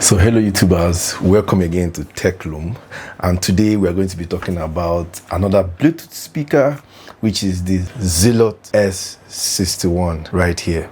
So hello YouTubers, welcome again to TechLoom, and today we are going to be talking about another Bluetooth speaker, which is the Zealot S61 right here.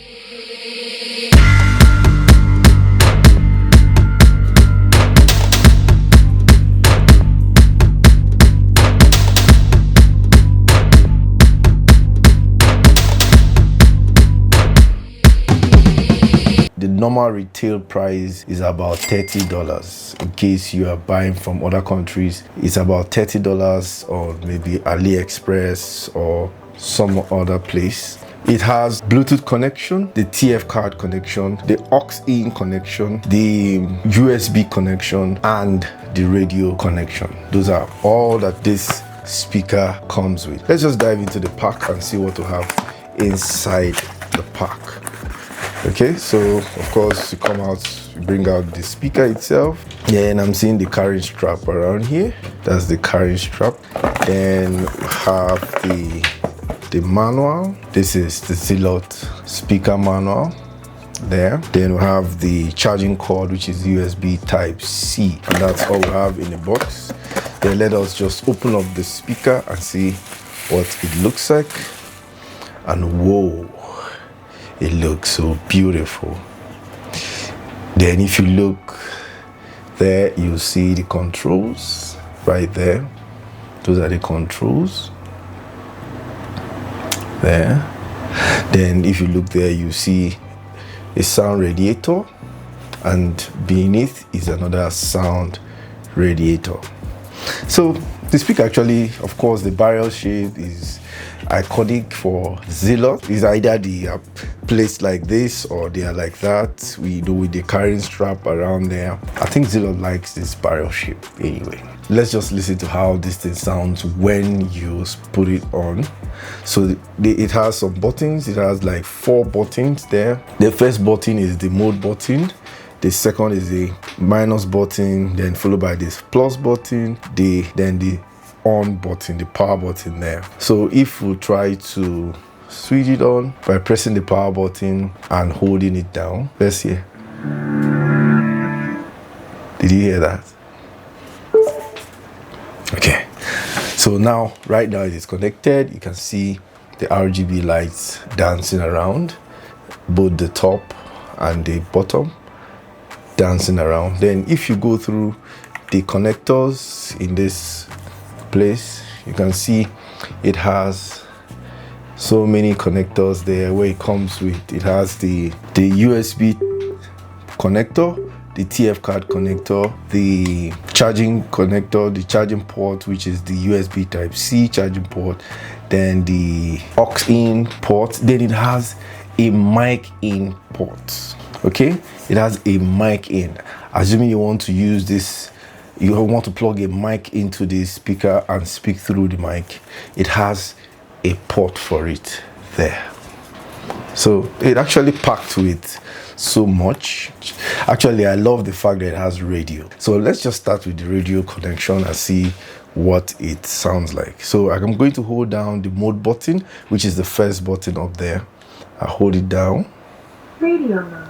The normal retail price is about $30. In case you are buying from other countries, it's about $30 or maybe AliExpress or some other place. It has Bluetooth connection, the TF card connection, the aux-in connection, the USB connection, and the radio connection. Those are all that this speaker comes with. Let's just dive into the pack and see what we have inside the pack. Okay, so of course you come out, you bring out the speaker itself. Then I'm seeing the carrying strap around here. That's the carrying strap. Then we have the manual. This is the Zealot speaker manual there. Then we have the charging cord, which is USB Type-C, and that's all we have in the box. Then let us just open up the speaker and see what it looks like. And whoa, it looks so beautiful. Then if you look there, you see the controls right there. Those are the controls there. Then if you look there, you see a sound radiator, and beneath is another sound radiator. So the speaker actually, of course, the barrel shape is iconic for Zealot. Is either they are placed like this or they are like that. We do with the carrying strap around there. I think Zealot likes this barrel shape anyway. Let's just listen to how this thing sounds when you put it on. So it has some buttons. It has like 4 buttons there. The first button is the mode button. The second is the minus button, then followed by this plus button, then the on button, the power button there. So if we try to switch it on by pressing the power button and holding it down, let's hear. Did you hear that? Okay, so now right now it is connected. You can see the RGB lights dancing around, both the top and the bottom dancing around. Then if you go through the connectors in this place, you can see it has so many connectors there. Where it comes with, it has the USB connector, the TF card connector, the charging connector, the charging port, which is the USB Type-C charging port, then the aux-in port. Then it has a mic in port. Okay, it has a mic in. Assuming you want to use this, you want to plug a mic into the speaker and speak through the mic, it has a port for it there. So it actually packed with so much. Actually, I love the fact that it has radio. So let's just start with the radio connection and see what it sounds like. So I'm going to hold down the mode button, which is the first button up there. I hold it down. Radio mode.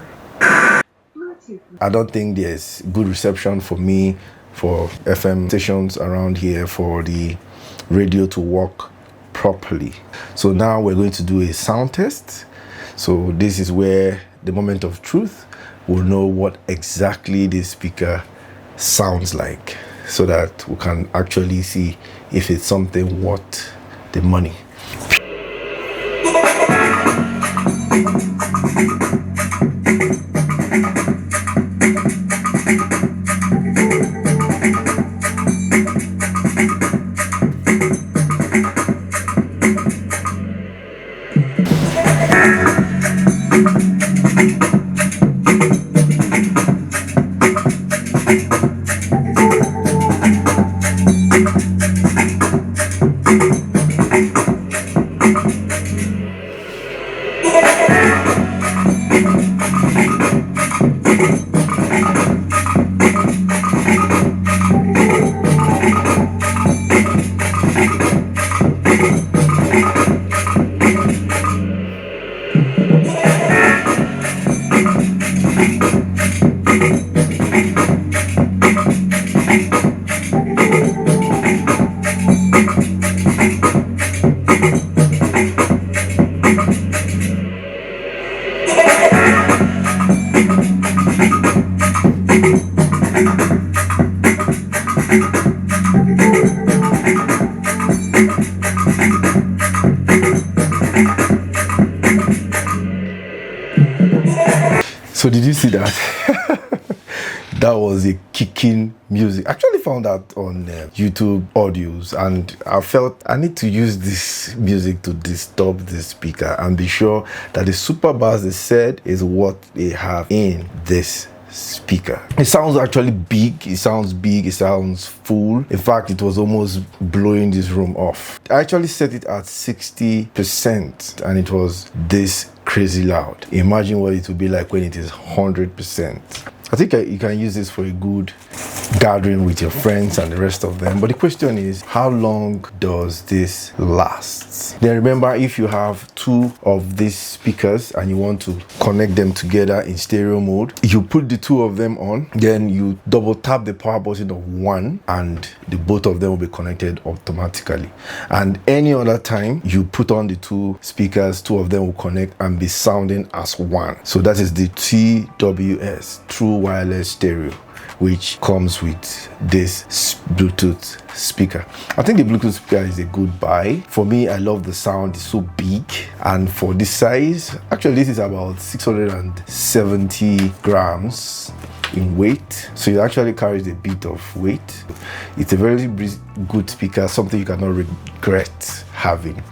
I don't think there's good reception for me for FM stations around here for the radio to work properly. So now we're going to do a sound test. So this is where the moment of truth will know what exactly the speaker sounds like, so that we can actually see if it's something worth the money. That was a kicking music. I actually found that on YouTube audios, and I felt I need to use this music to disturb this speaker and be sure that the super bass they said is what they have in this speaker. It sounds actually big. It sounds big. It sounds full. In fact, it was almost blowing this room off. I actually set it at 60% and it was this crazy loud. Imagine what it would be like when it is 100%. I think you can use this for a good gathering with your friends and the rest of them. But the question is, how long does this last? Then remember, if you have two of these speakers and you want to connect them together in stereo mode, you put the two of them on, then you double tap the power button of one and the both of them will be connected automatically. And any other time you put on the two speakers, two of them will connect and be sounding as one. So that is the TWS, True Wireless Stereo, which comes with this Bluetooth speaker. I think the Bluetooth speaker is a good buy. For me, I love the sound. It's so big, and for this size, actually this is about 670 grams in weight, so it actually carries a bit of weight. It's a very good speaker, something you cannot regret having.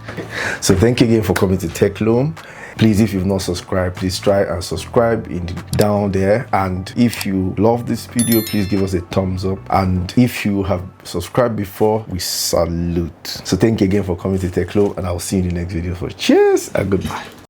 So thank you again for coming to TechLoam. Please, if you've not subscribed, please try and subscribe down there. And if you love this video, please give us a thumbs up. And if you have subscribed before, we salute. So thank you again for coming to TechLoam, and I'll see you in the next video. So cheers and goodbye.